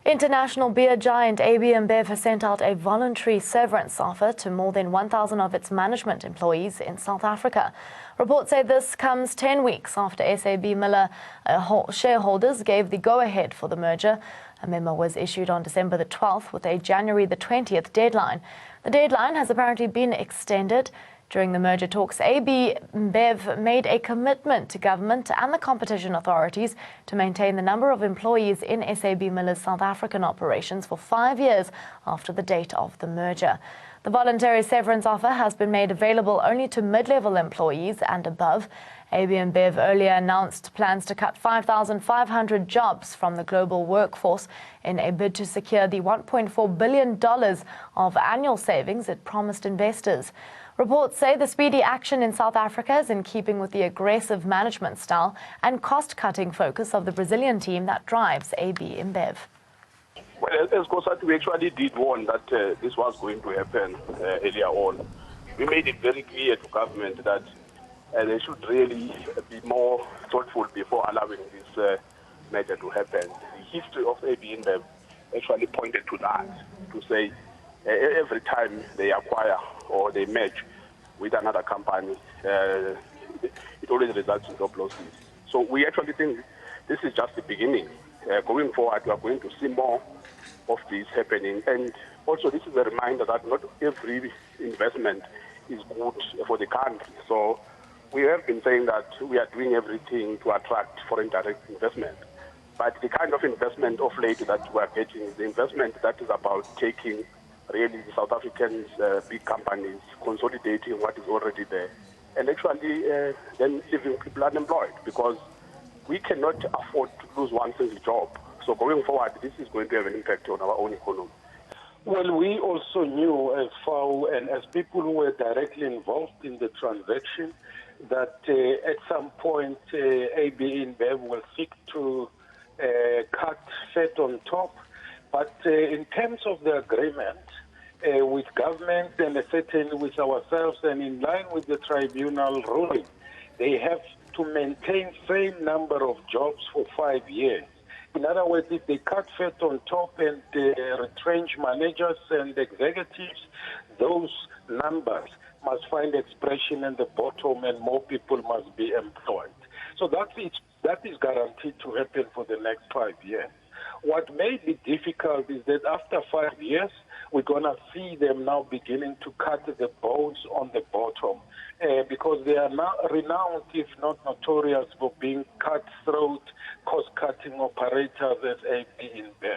International beer giant Ab InBev has sent out a voluntary severance offer to more than 1,000 of its management employees in South Africa. Reports say this comes 10 weeks after SAB Miller shareholders gave the go-ahead for the merger. A memo was issued on December the 12th with a January the 20th deadline. The deadline has apparently been extended. During the merger talks, Ab InBev made a commitment to government and the competition authorities to maintain the number of employees in SAB Miller's South African operations for 5 years after the date of the merger. The voluntary severance offer has been made available only to mid-level employees and above. Ab InBev earlier announced plans to cut 5,500 jobs from the global workforce in a bid to secure the $1.4 billion of annual savings it promised investors. Reports say the speedy action in South Africa is in keeping with the aggressive management style and cost-cutting focus of the Brazilian team that drives Ab InBev. Well, as COSAT, we actually did warn that this was going to happen earlier on. We made it very clear to government that they should really be more thoughtful before allowing this merger to happen. The history of Ab InBev actually pointed to that, to say every time they acquire or they merge with another company, it always results in job losses. So we actually think this is just the beginning. Going forward, we are going to see more of this happening. And also, this is a reminder that not every investment is good for the country. So we have been saying that we are doing everything to attract foreign direct investment. But the kind of investment of late that we are getting is the investment that is about taking really the South Africans, big companies, consolidating what is already there, and actually then leaving people unemployed, because we cannot afford to lose one single job. So going forward, this is going to have an impact on our own economy. Well, we also knew as far and as people who were directly involved in the transaction that at some point Ab InBev will seek to cut fat on top. But in terms of the agreement with government and certainly with ourselves and in line with the tribunal ruling, they have to maintain same number of jobs for 5 years. In other words, if they cut fat on top and retrench managers and executives, those numbers must find expression in the bottom and more people must be employed. So that is guaranteed to happen for the next 5 years. What may be difficult is that after 5 years, we're going to see them now beginning to cut the bones on the bottom because they are now renowned, if not notorious, for being cutthroat, cost-cutting operators as Ab InBev.